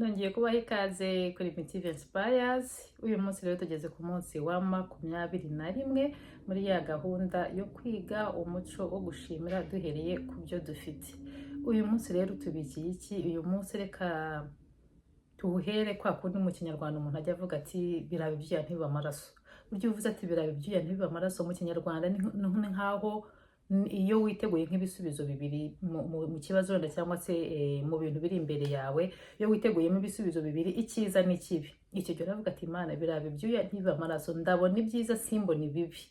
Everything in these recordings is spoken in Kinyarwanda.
Nongeye kubaha ikaze kuri Mitive Inspires. Uyu munsi rero tugeze ku munsi wa 21 muri ya gahunda yo kwiga umuco wo gushimira duhereye ku byo dufite. Uyu munsi rero tubikiye iki? Uyu munsi reka tuwuhere kwa kundi mu Kinyarwanda umuntu ajya avuga ati biraba ibyuya ntibiba amaraso. Burya uvuze ati biraba ibyuya ntibiba amaraso mu Kinyarwanda ni nkaho iyo witeguye nk'ibisubizo bibiri mu kibazo wenda cyangwa se mu bintu biri imbere yawe, iyo witeguyemo ibisubizo bibiri, icyiza n'ikibi, icyo gihe uravuga ati Imana biraba ibyuya ntibiba amaraso, ndabona ibyiza simbona ibibi.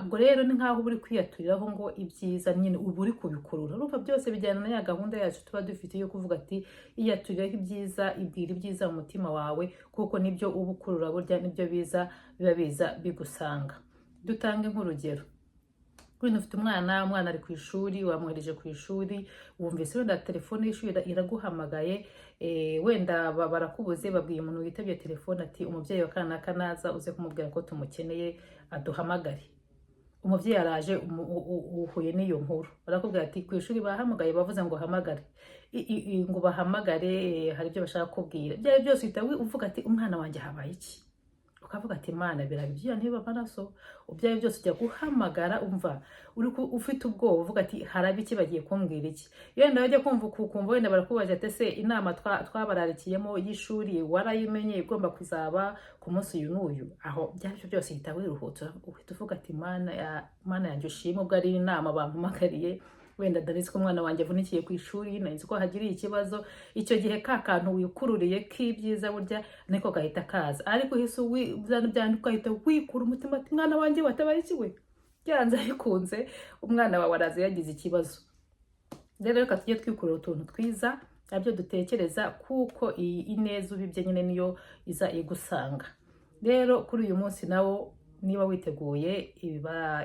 Ubwo rero ni nkaho uri kwiyaturiraho ngo ibyiza nyine uba uri kubikurura. Urumva byose bijyana na ya gahunda yacu tuba dufite yo kuvuga ati iyaturiraho ibyiza, ibwira ibyiza mu mutima wawe, kuko nibyo uba ukurura, burya nibyo biza biba biza bigusanga. Dutange nk'urugero. Wenda ufite umwana ari ku ishuri, wamwohereje ku ishuri, wumvise wenda telefone y'ishuri iraguhamagaye, wenda barakubuze, babwiye umuntu witabye telefone ati umubyeyi wa kanaka naza uze kumubwira ko tumukeneye aduhamagare. Umubyeyi araje, uhuye n'iyo nkuru, barakubwira ati ku ishuri bahamagaye, bavuze ngo hamagare, ngo bahamagare, hari ibyo bashaka kubwira. Byari byose uhita uvuga ati umwana wanjye habaye iki? Ukavuga ati Imana biraba ibyuya ntibiba amaraso. Ubyaye byose ujya guhamagara, umva ufite ubwoba, uvuga ati haraba iki, bagiye kumbwira iki? Yenda bajya kumva wenda barakubaje ati ese inama twabararikiyemo y'ishuri warayimenye igomba kuzaba ku munsi uyu n'uyu? Aho byari byose uhita wiruhutsa, uhita uvuga ati Mana yanjye ushima, ubwo ari inama bampamagariye, wenda ndarizi ko umwana wanjye avunikiye ku ishuri, narizi ko hagiriye ikibazo. Icyo gihe ka kantu wikururiye k'ibyiza burya niko gahita kaza, ariko uhise ugahita wikura umutima ati mwana wanjye watabaye iki we? Byanze bikunze umwana wawe araza yagize ikibazo. Rero reka tujye twikurura utuntu twiza, nabyo dutekereza, kuko ineza ubibye nyine niyo iza igusanga. Rero kuri uyu munsi nawo, niba witeguye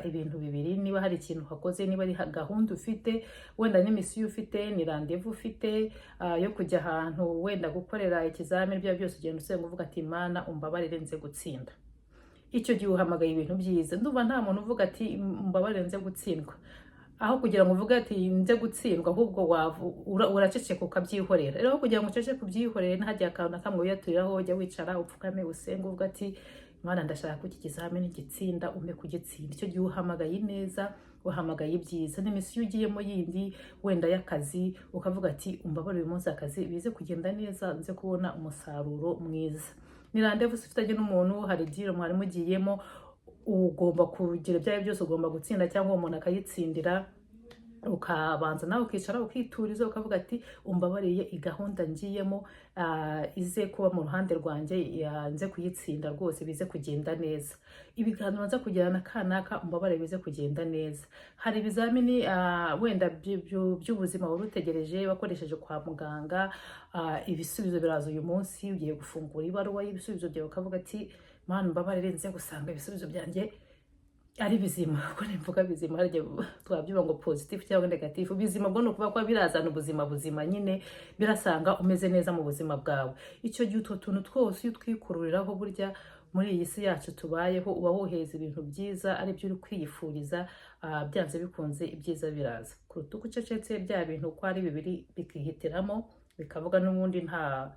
ibintu bibiri, niba hari ikintu hakoze, niba ari gahunda ufite, wenda n'imisiyo ufite, ni randevu ufite yo kujya ahantu wenda gukorera ikizamini, bya byose ugenda usenga uvuga ati Imana umbabarire nze gutsinda. Icyo gihe uhamagaye ibintu byiza. Ndumva nta muntu uvuga ati umbabarire nze gutsindwa, aho kugira ngo uvuge ati nze gutsindwa, ahubwo uraceceka ukabyihorera. Rero kugira ngo uceceke ubyihorere, ntihajye akantu na kamwe wiyaturiraho, ujya wicara upfukame usenge uvuga ati Imana ndashaka ko iki kizamini gitsinda, umpe kugitsinda. Icyo gihe uhamagaye neza, uhamagaye ibyiza. N'imisiyo ugiyemo yindi wenda y'akazi, ukavuga ati umbabarire uyu munsi akazi bize kugenda neza, nze kubona umusaruro mwiza. Ni randevu ufitanye n'umuntu, hari deal mwari mugiyemo, ugomba kugira ibyawe byose, ugomba gutsinda cyangwa umuntu akayitsindira. Ukabanza nawe ukicara ukituriza, ukavuga ati umbabariye igahunda ngiyemo ize kuba mu ruhande rwanjye, yanze kuyitsinda rwose, bize kugenda neza. Ibiganiro nza kugirana kanaka, umbabariye bize kugenda neza. Hari ibizamini wenda by'ubuzima wari utegereje wakoresheje kwa muganga, ibisubizo biraza uyu munsi, ugiye gufungura ibaruwa y'ibisubizo byawe, ukavuga ati Mana umbabarire nze gusanga ibisubizo byanjye ari bizima. Ubwo nimvuga bizima, harya twabyuba ngo positive cyangwa negative. Bizima bwo nukuvuga ko birazana ubuzima buzima, nyine birasanga umeze neza mu buzima bwawe. Icyo gihe utwo tuntu twose iyo twikururiraho, burya muri iyi si yacu tubayeho, uba woheza ibintu byiza ari byo uri kwiyifuriza, byanze bikunze ibyiza biraza. Kuruta uko ucecetse bya bintu uko ari bibiri bikihitiramo, bikavuga n'ubundi nta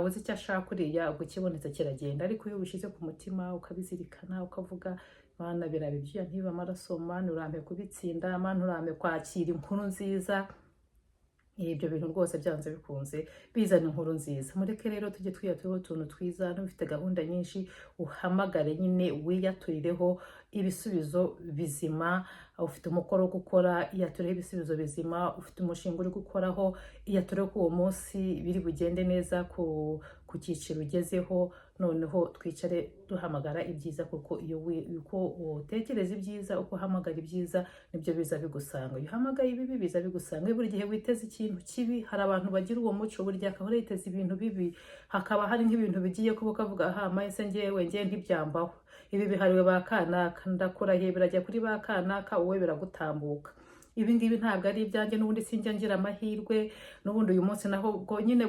uzi icyo ashaka uriya, ubwo kibonetse kiragenda. Ariko iyo ubishyize ku mutima ukabizirikana, ukavuga Mana biraba ibyuya ntibiba amaraso, Mana urampe kubitsinda, Mana urampe kwakira inkuru nziza. Ibyo bintu rwose byanze bikunze bizana inkuru nziza. Mureke rero tujye twiyaturiho utuntu twiza. N'ufite gahunda nyinshi, uhamagare nyine wiyaturireho ibisubizo bizima. Ufite umukoro wo gukora, iyaturireho ibisubizo bizima. Ufite umushinga uri gukoraho, iyaturireho ko uwo munsi biri bugende neza ku cyiciro ugezeho. Noneho twicare duhamagara ibyiza, kuko uko utekereza ibyiza, uko uhamagara ibyiza, nibyo biza bigusanga. Iyo uhamagaye ibibi biza bigusanga. Buri gihe witeze ikintu kibi, hari abantu bagira uwo muco, burya akaba yiteze ibintu bibi, hakaba hari nk'ibintu bigiye kuba, ukavuga aha mahise ngewe ntibyambaho, ibi bihariwe ba kanaka, ndakurahiye birajya kuri ba kanaka, wowe biragutambuka. Ibi ngibi ntabwo ari ibyanjye, n'ubundi sinjya ngira amahirwe, n'ubundi uyu munsi naho ubwo nyine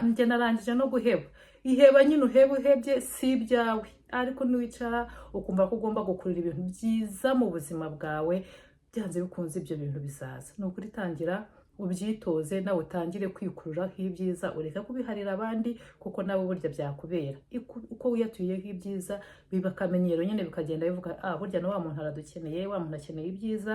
njye narangije no guheba. Iheba nyine uhebye si ibyawe, ariko niwicara ukumva ko ugomba gukurira ibintu byiza mu buzima bwawe, byanze bikunze ibyo bintu bizaza. Ni ukuri tangira ubyitoze nawe utangire kwikururaho ibyiza, ureka kubiharira abandi kuko nabo burya byakubera. Uko wiyaturiyeho ibyiza biba akamenyero nyine, bikagenda bivuga burya na wa muntu aradukeneye, wa muntu akeneye ibyiza,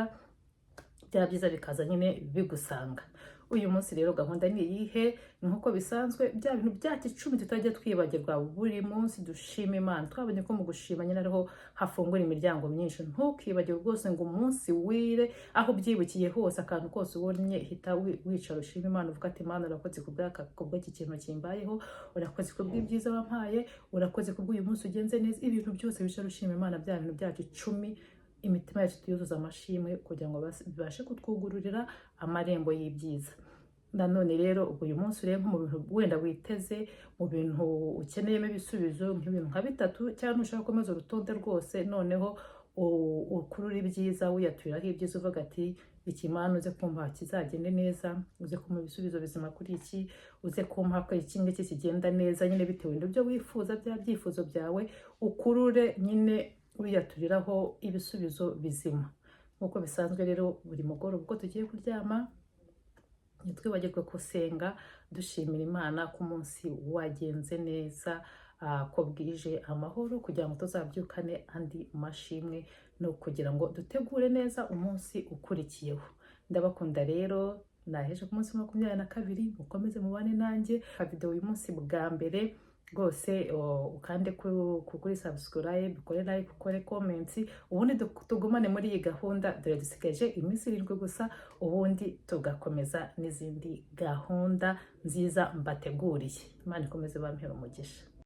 bya byiza bikaza nyine bigusanga. Uyu munsi rero gahunda ni iyihe? Nkuko bisanzwe bya bintu byacu 10 tutajya twibagirwa buri munsi dushima Imana. Twabonye ko mu gushima nyine ariho hafungura imiryango myinshi. Ntukibagirwe rwose ngo umunsi wire aho byibukiye hose, akantu kose ubonye hita wicara ushima Imana, uvuga ati Imana urakoze kubw'iki kintu kimbayeho, urakoze kubw'ibyiza wampaye, urakoze kubw'uyu munsi ugenze neza. Ibintu byose bicara ushima Imana, bya bintu byacu 10 imitima yacu tuyuzuza amashimwe kugira ngo bibashe kutwugururira amarembo y'ibyiza. Nanone rero uyu munsi rero mu bintu wenda witeze, mu bintu ukeneyemo ibisubizo nk'ibintu nka 3 cyangwa ushaka komeza urutonde rwose, noneho ukurura ibyiza wiyaturiraho ibyiza, uvuga ati iki Mana uze kumpa kizagende neza, uze kumpa ibisubizo bizima kuri iki, uze kumpa ko iki ngiki kigenda neza nyine bitewe n'ibyo wifuza, bya byifuzo byawe ukurure nyine wiyaturiraho ibisubizo bizima. Nkuko bisanzwe rero buri mugoroba uko tugiye kuryama ntitwibagirwe gusenga dushimira Imana ko umunsi wagenze neza, ko bwije amahoro, kugira ngo tuzabyukane andi mashimwe no kugira ngo dutegure neza umunsi ukurikiyeho. Ndabakunda rero, naheje ku munsi 22, mukomeze mubane nanjye. Video uyu munsi bwa mbere rwose ukande kuri subscribe, ukore like, ukore comments, ubundi tugumane muri iyi gahunda. Dore dusigaje iminsi 7 gusa, ubundi tugakomeza n'izindi gahunda nziza mbateguriye. Imana ikomeze bampera umugisha.